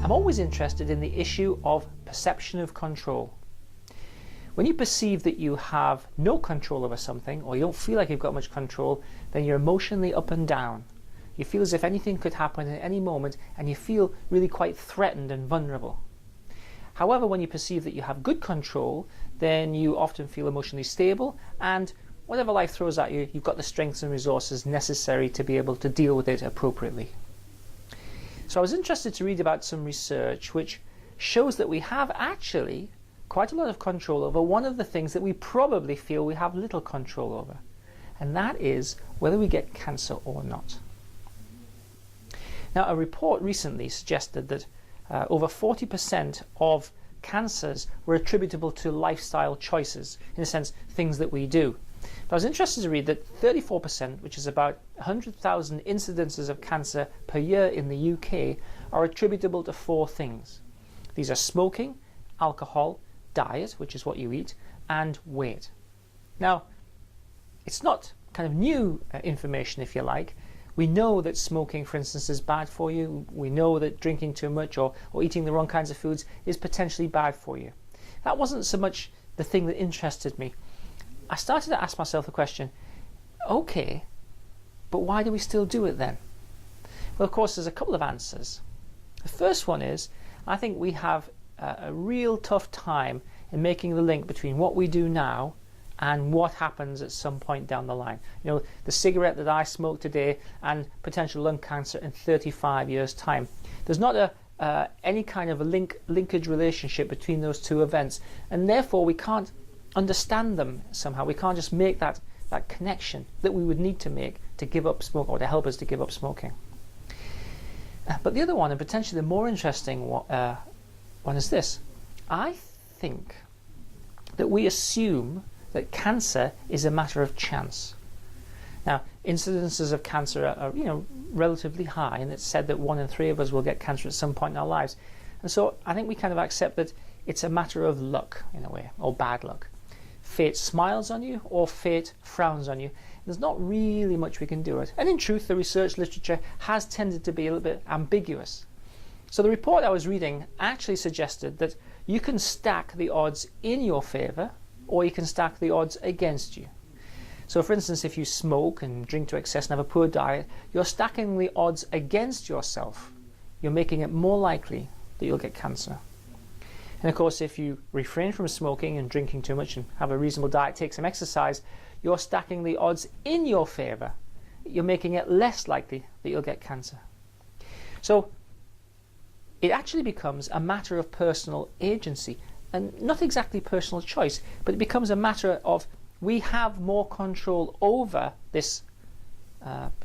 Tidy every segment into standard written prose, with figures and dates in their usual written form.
I'm always interested in the issue of perception of control. When you perceive that you have no control over something, or you don't feel like you've got much control, then you're emotionally up and down. You feel as if anything could happen at any moment, and you feel really quite threatened and vulnerable. However, when you perceive that you have good control, then you often feel emotionally stable, and whatever life throws at you, you've got the strengths and resources necessary to be able to deal with it appropriately. So I was interested to read about some research which shows that we have actually quite a lot of control over one of the things that we probably feel we have little control over, and that is whether we get cancer or not. Now, a report recently suggested that over 40% of cancers were attributable to lifestyle choices, in a sense, things that we do. But I was interested to read that 34%, which is about 100,000 incidences of cancer per year in the UK, are attributable to 4 things. These are smoking, alcohol, diet, which is what you eat, and weight. Now, it's not kind of new information, if you like. We know that smoking, for instance, is bad for you. We know that drinking too much or eating the wrong kinds of foods is potentially bad for you. That wasn't so much the thing that interested me. I started to ask myself the question, okay, but why do we still do it then? Well, of course, there's a couple of answers. The first one is, I think we have a real tough time in making the link between what we do now and what happens at some point down the line. You know, the cigarette that I smoke today and potential lung cancer in 35 years' time. There's not any kind of a linkage relationship between those two events, and therefore we can't understand them somehow. We can't just make that connection that we would need to make to give up smoke, or to help us to give up smoking. But the other one, and potentially the more interesting one, is this. I think that we assume that cancer is a matter of chance. Now, incidences of cancer are relatively high, and it's said that 1 in 3 of us will get cancer at some point in our lives. And so I think we kind of accept that it's a matter of luck, in a way, or bad luck. Fate smiles on you, or fate frowns on you. There's not really much we can do it. And in truth, the research literature has tended to be a little bit ambiguous. So the report I was reading actually suggested that you can stack the odds in your favour, or you can stack the odds against you. So for instance, if you smoke and drink to excess and have a poor diet, you're stacking the odds against yourself. You're making it more likely that you'll get cancer. And of course, if you refrain from smoking and drinking too much and have a reasonable diet, take some exercise, you're stacking the odds in your favour. You're making it less likely that you'll get cancer. So it actually becomes a matter of personal agency, and not exactly personal choice, but it becomes a matter of we have more control over this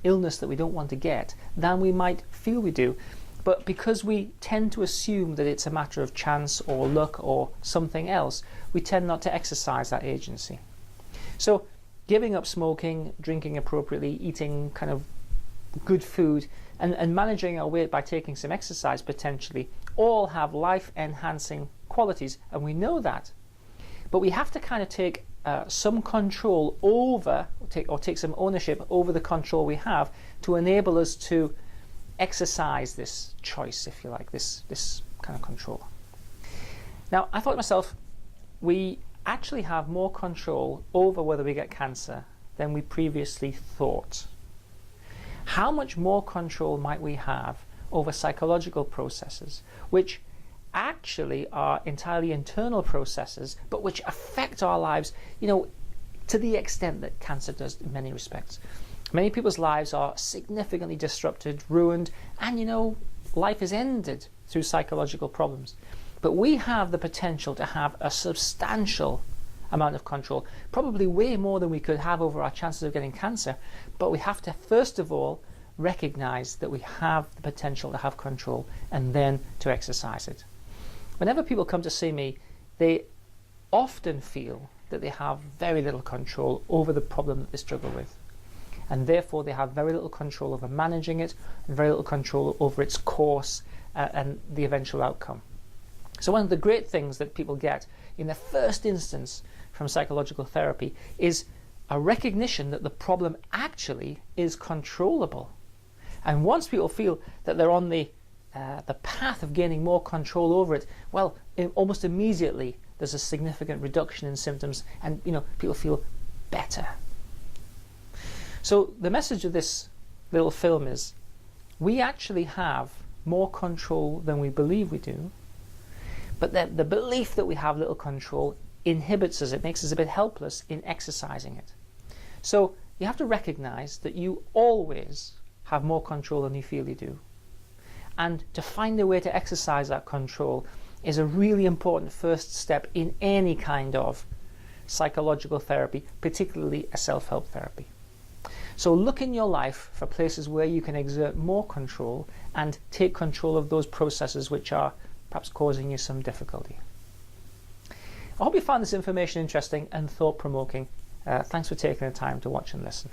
illness that we don't want to get than we might feel we do. But because we tend to assume that it's a matter of chance or luck or something else, we tend not to exercise that agency. So giving up smoking, drinking appropriately, eating kind of good food, and managing our weight by taking some exercise potentially, all have life-enhancing qualities, and we know that. But we have to kind of take some control over, or take some ownership over the control we have to enable us to exercise this choice, if you like, this kind of control. Now, I thought to myself, we actually have more control over whether we get cancer than we previously thought. How much more control might we have over psychological processes, which actually are entirely internal processes, but which affect our lives, to the extent that cancer does in many respects. Many people's lives are significantly disrupted, ruined, and life is ended through psychological problems. But we have the potential to have a substantial amount of control, probably way more than we could have over our chances of getting cancer. But we have to first of all recognize that we have the potential to have control, and then to exercise it. Whenever people come to see me, they often feel that they have very little control over the problem that they struggle with. And therefore they have very little control over managing it, and very little control over its course and the eventual outcome. So one of the great things that people get in the first instance from psychological therapy is a recognition that the problem actually is controllable. And once people feel that they're on the the path of gaining more control over it, well, almost immediately there's a significant reduction in symptoms, and people feel better. So the message of this little film is, we actually have more control than we believe we do, but the belief that we have little control inhibits us. It makes us a bit helpless in exercising it. So you have to recognize that you always have more control than you feel you do. And to find a way to exercise that control is a really important first step in any kind of psychological therapy, particularly a self-help therapy. So look in your life for places where you can exert more control and take control of those processes which are perhaps causing you some difficulty. I hope you found this information interesting and thought-provoking. Thanks for taking the time to watch and listen.